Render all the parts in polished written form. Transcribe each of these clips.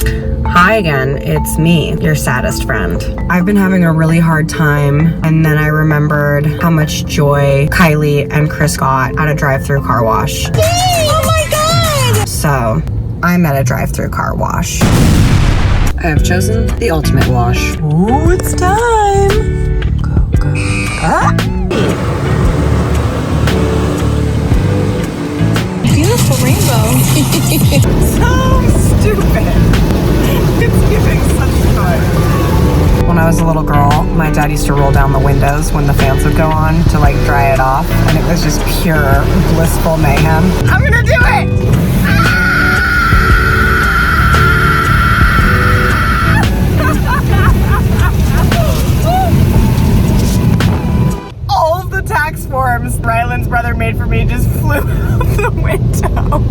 Hi again, it's me, your saddest friend. I've been having a really hard time, and then I remembered how much joy Kylie and Chris got at a drive-thru car wash. Yay! Oh my god! So, I'm at a drive-thru car wash. I have chosen the ultimate wash. Ooh, it's time! Go. Ah! Beautiful rainbow. So stupid. It's giving such fun. When I was a little girl, my dad used to roll down the windows when the fans would go on to like dry it off, and it was just pure blissful mayhem. I'm gonna do it! All of the tax forms Ryland's brother made for me just flew out the window.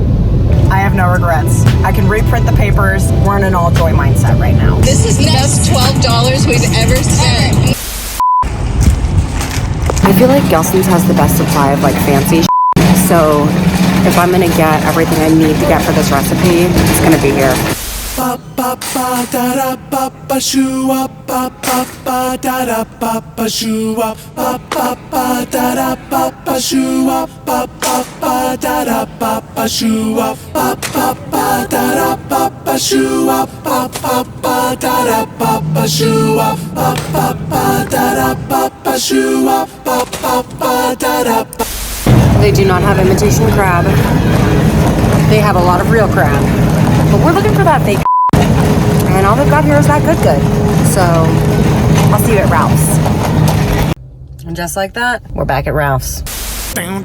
I have no regrets. I can reprint the papers. We're in an all joy mindset right now. This is the best $12 we've ever spent. I feel like Gelson's has the best supply of like fancy shit. So if I'm gonna get everything I need to get for this recipe, it's gonna be here. They do not have imitation crab. They have a lot of real crab. But we're looking for that fake. And all they've got here is that good. So I'll see you at Ralph's. And just like that, we're back at Ralph's. I'm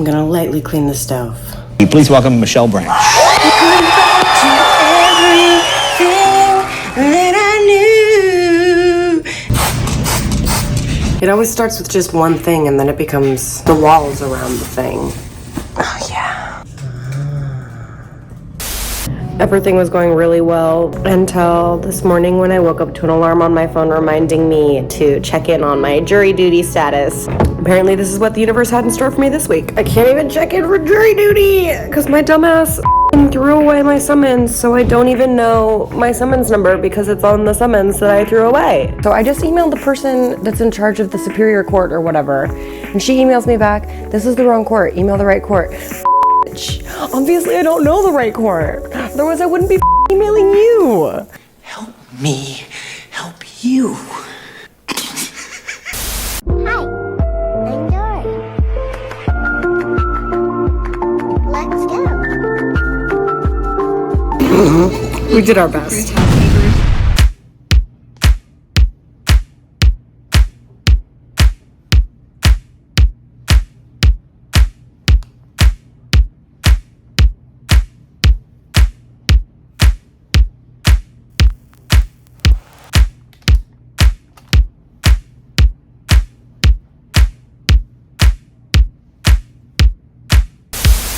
gonna lightly clean the stove. Please welcome Michelle Branch. It always starts with just one thing and then it becomes the walls around the thing. Oh yeah. Everything was going really well until this morning when I woke up to an alarm on my phone reminding me to check in on my jury duty status. Apparently this is what the universe had in store for me this week. I can't even check in for jury duty because my dumbass threw away my summons, so I don't even know my summons number because it's on the summons that I threw away. So I just emailed the person that's in charge of the superior court or whatever, and she emails me back, this is the wrong court, email the right court. Obviously I don't know the right court, otherwise I wouldn't be emailing you. Help me help you. Hi, I'm Dory. Let's go. We did our best.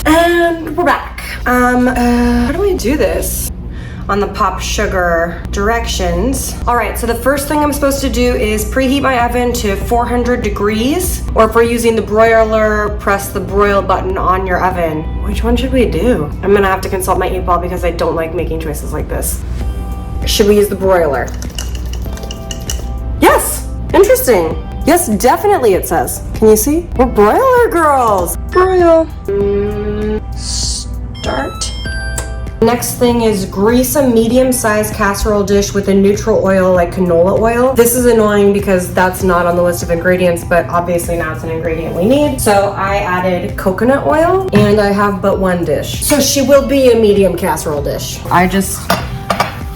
And we're back. How do I do this? On the pop sugar directions. All right, so the first thing I'm supposed to do is preheat my oven to 400 degrees, or if we're using the broiler, press the broil button on your oven. Which one should we do? I'm gonna have to consult my 8-ball because I don't like making choices like this. Should we use the broiler? Yes, interesting. Yes, definitely it says. Can you see? We're broiler girls. Broil. Start. Next thing is grease a medium-sized casserole dish with a neutral oil like canola oil. This is annoying because that's not on the list of ingredients, but obviously now it's an ingredient we need. So I added coconut oil and I have but one dish. So she will be a medium casserole dish. I just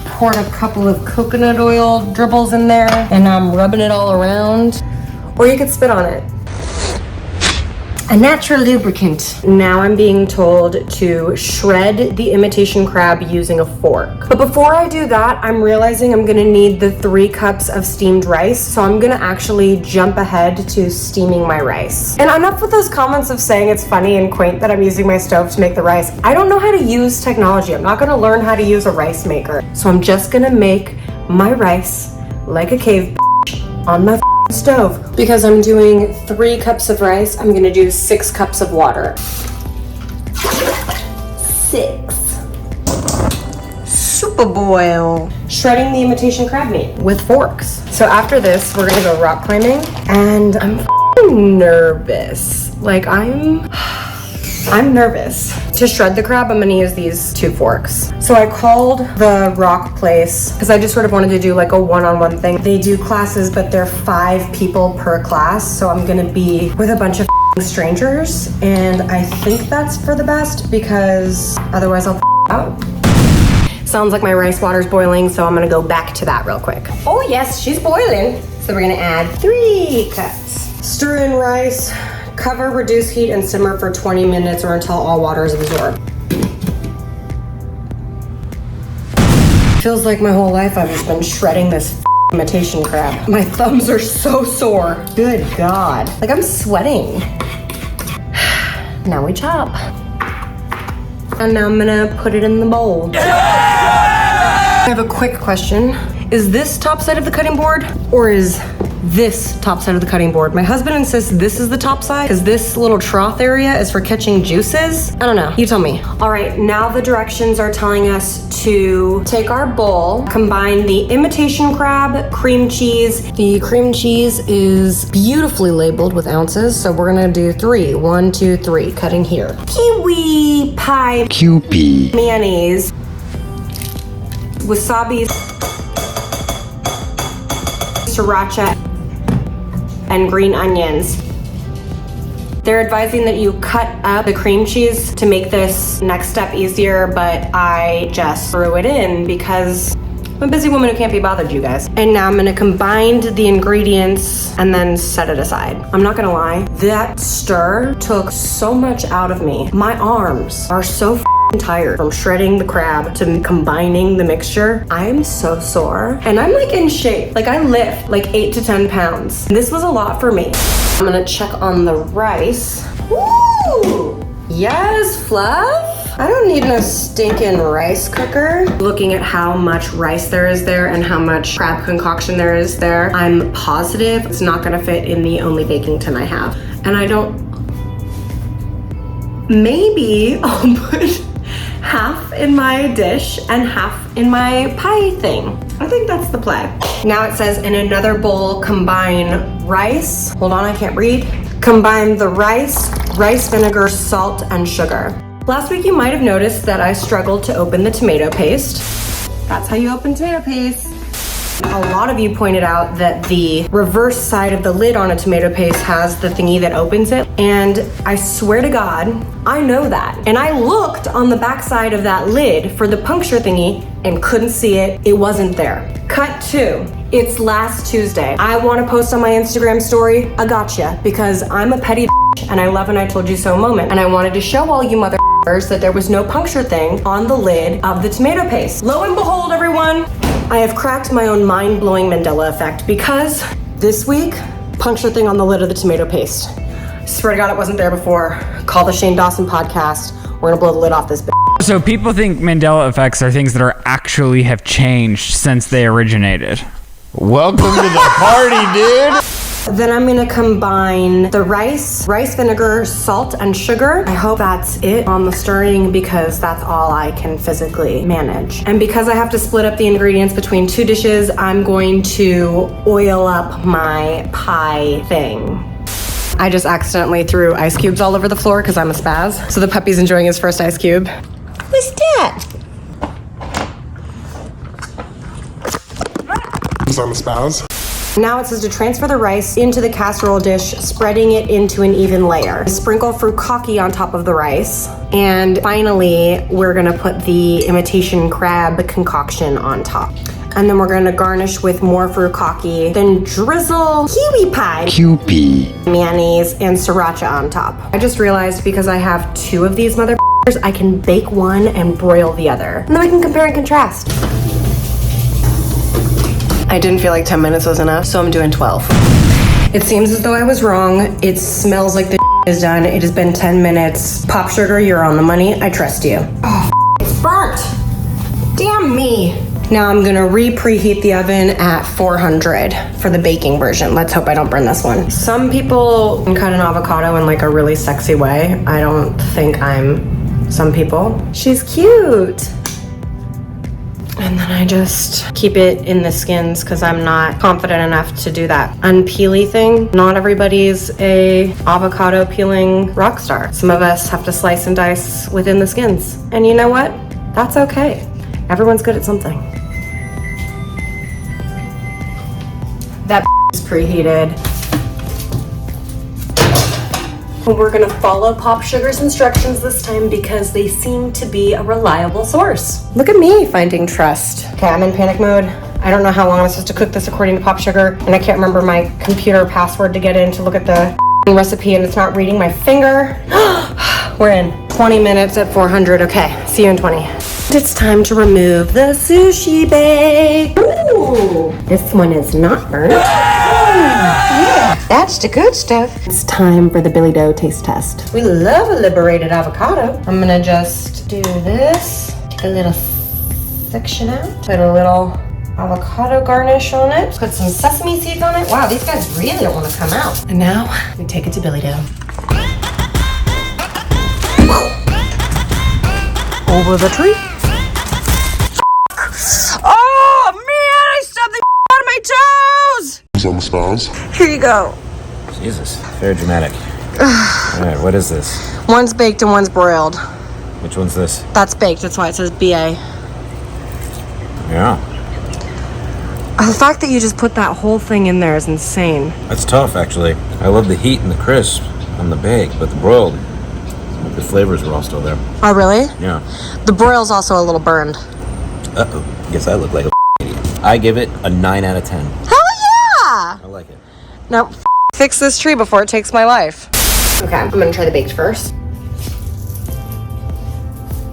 poured a couple of coconut oil dribbles in there and I'm rubbing it all around. Or you could spit on it. A natural lubricant. Now I'm being told to shred the imitation crab using a fork. But before I do that, I'm realizing I'm gonna need the 3 cups of steamed rice. So I'm gonna actually jump ahead to steaming my rice. And enough with those comments of saying it's funny and quaint that I'm using my stove to make the rice. I don't know how to use technology. I'm not gonna learn how to use a rice maker. So I'm just gonna make my rice like a cave on my stove. Because I'm doing 3 cups of rice, I'm gonna do 6 cups of water. 6. Super boil. Shredding the imitation crab meat with forks. So after this, we're gonna go rock climbing, and I'm nervous. Like I'm nervous. To shred the crab, I'm gonna use these 2 forks. So I called the rock place because I just sort of wanted to do like a one-on-one thing. They do classes, but they're 5 people per class. So I'm gonna be with a bunch of strangers, and I think that's for the best because otherwise I'll out. Sounds like my rice water's boiling, so I'm gonna go back to that real quick. Oh yes, she's boiling. So we're gonna add 3 cups. Stir in rice, cover, reduce heat, and simmer for 20 minutes or until all water is absorbed. Feels like my whole life I've just been shredding this imitation crab. My thumbs are so sore. Good God. Like I'm sweating. Now we chop. And now I'm gonna put it in the bowl. I have a quick question. Is this top side of the cutting board, or is this top side of the cutting board? My husband insists this is the top side because this little trough area is for catching juices. I don't know, you tell me. All right, now the directions are telling us to take our bowl, combine the imitation crab, cream cheese. The cream cheese is beautifully labeled with ounces, so we're gonna do 3. 1, 2, 3, cutting here. Kiwi pie. QP. Mayonnaise. Wasabi. Sriracha. And green onions. They're advising that you cut up the cream cheese to make this next step easier, but I just threw it in because I'm a busy woman who can't be bothered, you guys. And now I'm gonna combine the ingredients and then set it aside. I'm not gonna lie, that stir took so much out of me. My arms are so tired from shredding the crab to combining the mixture. I'm so sore and I'm like in shape. Like I lift like 8 to 10 pounds. This was a lot for me. I'm gonna check on the rice. Woo! Yes, fluff. I don't need no stinking rice cooker. Looking at how much rice there is there and how much crab concoction there is there, I'm positive it's not gonna fit in the only baking tin I have. And I don't, maybe I'll put half in my dish and half in my pie thing. I think that's the play. Now it says in another bowl, combine rice. Hold on, I can't read. Combine the rice, vinegar, salt, and sugar. Last week you might have noticed that I struggled to open the tomato paste. That's how you open tomato paste. A lot of you pointed out that the reverse side of the lid on a tomato paste has the thingy that opens it. And I swear to God, I know that. And I looked on the back side of that lid for the puncture thingy and couldn't see it. It wasn't there. Cut 2. It's last Tuesday. I want to post on my Instagram story a gotcha because I'm a petty and I love and I told you so moment. And I wanted to show all you motherfuckers that there was no puncture thing on the lid of the tomato paste. Lo and behold, everyone, I have cracked my own mind-blowing Mandela effect because this week, puncture thing on the lid of the tomato paste. Swear to God, it wasn't there before. Call the Shane Dawson podcast. We're gonna blow the lid off this bitch. So people think Mandela effects are things that are actually have changed since they originated. Welcome to the party, dude. Then I'm gonna combine the rice, vinegar, salt, and sugar. I hope that's it on the stirring because that's all I can physically manage. And because I have to split up the ingredients between 2 dishes, I'm going to oil up my pie thing. I just accidentally threw ice cubes all over the floor because I'm a spaz. So the puppy's enjoying his first ice cube. What's that? I'm a spouse. Now it says to transfer the rice into the casserole dish, spreading it into an even layer. Sprinkle furikake on top of the rice. And finally, we're gonna put the imitation crab concoction on top. And then we're gonna garnish with more furikake, then drizzle kiwi pie, QP. mayonnaise, and sriracha on top. I just realized because I have 2 of these motherfuckers, I can bake one and broil the other. And then we can compare and contrast. I didn't feel like 10 minutes was enough, so I'm doing 12. It seems as though I was wrong. It smells like the is done. It has been 10 minutes. Pop Sugar, you're on the money. I trust you. Oh, it's burnt. Damn me. Now I'm gonna preheat the oven at 400 for the baking version. Let's hope I don't burn this one. Some people cut an avocado in like a really sexy way. I don't think I'm some people. She's cute. And then I just keep it in the skins because I'm not confident enough to do that unpeely thing. Not everybody's a avocado peeling rock star. Some of us have to slice and dice within the skins. And you know what? That's okay. Everyone's good at something. That is preheated. We're gonna follow Pop Sugar's instructions this time because they seem to be a reliable source. Look at me finding trust. Okay, I'm in panic mode. I don't know how long I'm supposed to cook this according to Pop Sugar, and I can't remember my computer password to get in to look at the recipe, and it's not reading my finger. We're in 20 minutes at 400. Okay, see you in 20. It's time to remove the sushi bag. Ooh, this one is not burnt. Yeah, that's the good stuff. It's time for the Billy Dough taste test. We love a liberated avocado. I'm gonna just do this. Take a little section out. Put a little avocado garnish on it. Put some sesame seeds on it. Wow, these guys really don't want to come out. And now we take it to Billy Dough. Over the tree. Oh man, I stubbed the out of my toes! On the spouse. Here you go. Jesus, very dramatic. Alright, what is this? One's baked and one's broiled. Which one's this? That's baked, that's why it says BA. Yeah. The fact that you just put that whole thing in there is insane. That's tough, actually. I love the heat and the crisp on the bake, but the broiled, the flavors are all still there. Oh really? Yeah. The broil's also a little burned. Uh-oh. Guess I look like a idiot. I give it a 9 out of 10. Hell yeah! I like it. Now, fix this tree before it takes my life. Okay, I'm gonna try the baked first.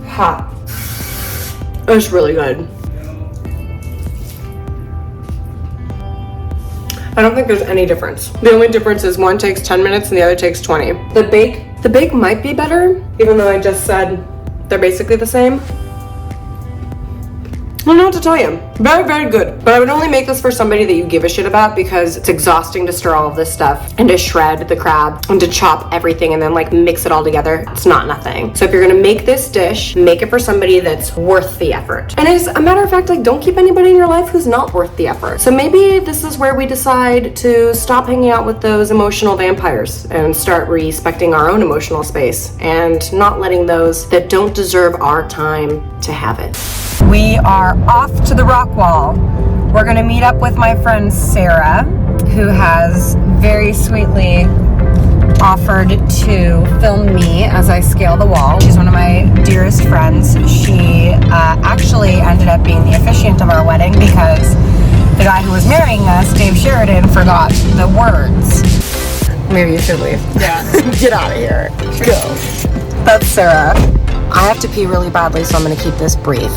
Hot. It's really good. I don't think there's any difference. The only difference is one takes 10 minutes and the other takes 20. The bake might be better, even though I just said they're basically the same. I don't know what to tell you. Very, very good. But I would only make this for somebody that you give a shit about because it's exhausting to stir all of this stuff and to shred the crab and to chop everything and then like mix it all together. It's not nothing. So if you're gonna make this dish, make it for somebody that's worth the effort. And as a matter of fact, like don't keep anybody in your life who's not worth the effort. So maybe this is where we decide to stop hanging out with those emotional vampires and start respecting our own emotional space and not letting those that don't deserve our time to have it. We are off to the rock wall. We're gonna meet up with my friend Sarah, who has very sweetly offered to film me as I scale the wall. She's one of my dearest friends. She actually ended up being the officiant of our wedding because the guy who was marrying us, Dave Sheridan, forgot the words. Maybe you should leave. Yeah. Get out of here. Go. That's Sarah. I have to pee really badly, so I'm gonna keep this brief.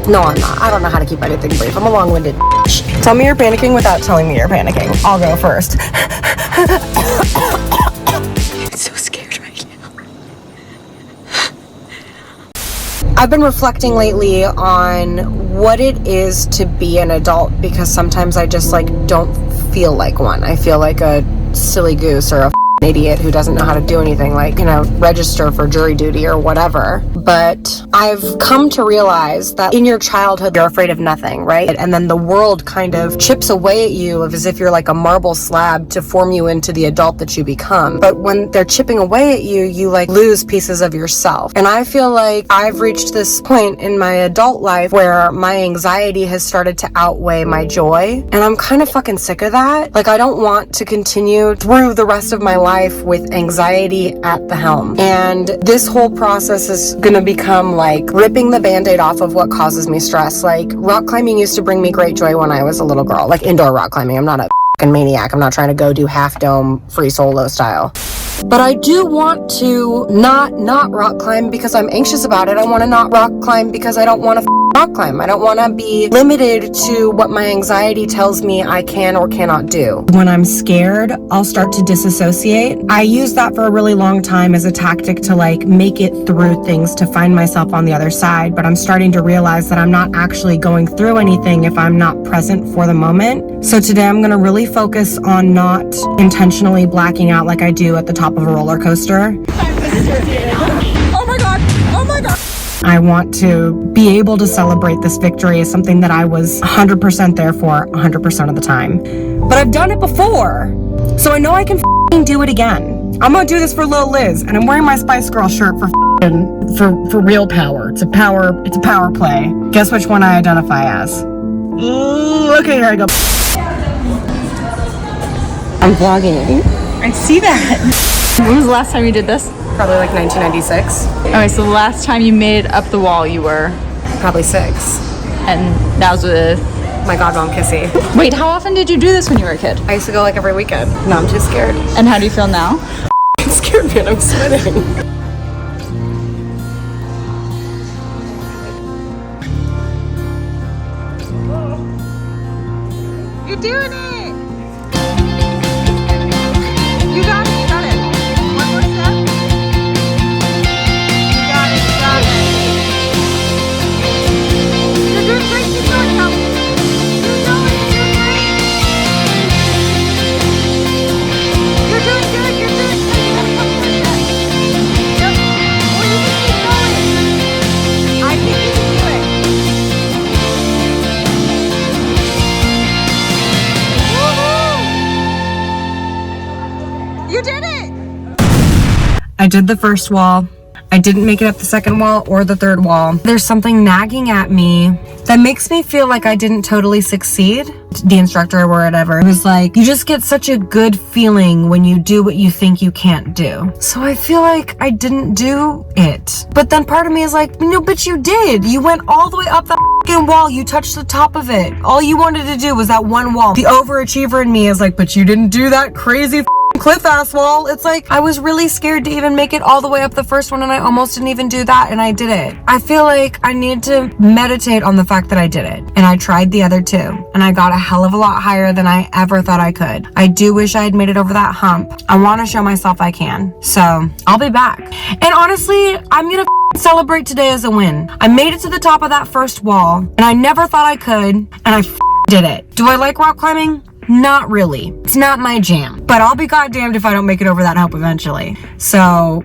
No, I'm not. I don't know how to keep anything brief. I'm a long-winded bitch. Tell me you're panicking without telling me you're panicking. I'll go first. I'm so scared right now. I've been reflecting lately on what it is to be an adult because sometimes I just like don't feel like one. I feel like a silly goose or a idiot who doesn't know how to do anything, like, you know, register for jury duty or whatever. But I've come to realize that in your childhood, you're afraid of nothing, right? And then the world kind of chips away at you as if you're like a marble slab to form you into the adult that you become. But when they're chipping away at you, you like lose pieces of yourself. And I feel like I've reached this point in my adult life where my anxiety has started to outweigh my joy. And I'm kind of fucking sick of that. Like, I don't want to continue through the rest of my life with anxiety at the helm. And this whole process is gonna become like ripping the band-aid off of what causes me stress. Like, rock climbing used to bring me great joy when I was a little girl, like indoor rock climbing. I'm not a fucking maniac. I'm not trying to go do half dome free solo style. But I do want to not rock climb because I'm anxious about it. I want to not rock climb because I don't want to rock climb. I don't want to be limited to what my anxiety tells me I can or cannot do. When I'm scared, I'll start to disassociate. I used that for a really long time as a tactic to like make it through things to find myself on the other side. But I'm starting to realize that I'm not actually going through anything if I'm not present for the moment. So today I'm going to really focus on not intentionally blacking out like I do at the top of a roller coaster. Oh my god! I want to be able to celebrate this victory as something that I was 100% there for 100% of the time. But I've done it before, so I know I can do it again. I'm gonna do this for Lil Liz, and I'm wearing my Spice Girl shirt for real power. It's a power play. Guess which one I identify as? Okay, here I go. I'm vlogging. I see that. When was the last time you did this? Probably like 1996. Okay, so the last time you made it up the wall, you were, Probably 6. and that was with. My godmom Kissy. Wait, how often did you do this when you were a kid? I used to go like every weekend. Now I'm too scared. And how do you feel now? I'm scared, man. I'm sweating. You're doing it! You got it, you got it. One more step. You got it, you got it. You're doing great, keep going, help. You're doing great. You're doing good, you're doing good. You got a couple more steps. Yep. Oh, you can keep going. I think you can do it. You did it! I did the first wall. I didn't make it up the second wall or the third wall. There's something nagging at me that makes me feel like I didn't totally succeed. The instructor or whatever was like, you just get such a good feeling when you do what you think you can't do. So I feel like I didn't do it. But then part of me is like, no, but you did. You went all the way up the fucking wall. You touched the top of it. All you wanted to do was that one wall. The overachiever in me is like, but you didn't do that crazy cliff ass wall. It's like I was really scared to even make it all the way up the first one, and I almost didn't even do that, and I did it. I feel like I need to meditate on the fact that I did it, and I tried the other two, and I got a hell of a lot higher than I ever thought I could. I do wish I had made it over that hump. I want to show myself I can, so I'll be back. And honestly, I'm gonna celebrate today as a win. I made it to the top of that first wall, and I never thought I could, and I did it. Do I like rock climbing? Not really. It's not my jam. But I'll be goddamned if I don't make it over that hump eventually. So,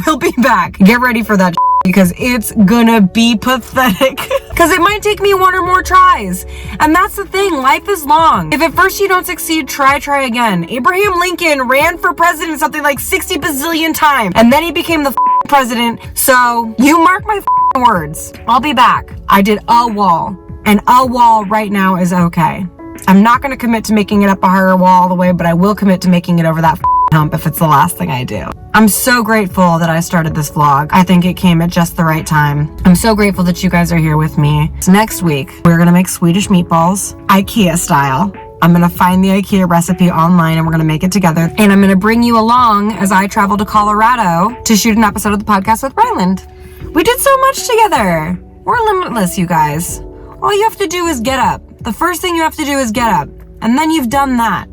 we'll be back. Get ready for that because it's gonna be pathetic. Because it might take me 1 or more tries. And that's the thing. Life is long. If at first you don't succeed, try again. Abraham Lincoln ran for president something like 60 bazillion times. And then he became the president. So, you mark my words. I'll be back. I did a wall. And a wall right now is okay. I'm not going to commit to making it up a higher wall all the way, but I will commit to making it over that hump if it's the last thing I do. I'm so grateful that I started this vlog. I think it came at just the right time. I'm so grateful that you guys are here with me. So next week, we're going to make Swedish meatballs, IKEA style. I'm going to find the IKEA recipe online and we're going to make it together. And I'm going to bring you along as I travel to Colorado to shoot an episode of the podcast with Ryland. We did so much together. We're limitless, you guys. All you have to do is get up. The first thing you have to do is get up. And then you've done that.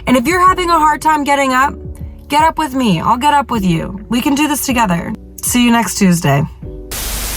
And if you're having a hard time getting up, get up with me. I'll get up with you. We can do this together. See you next Tuesday.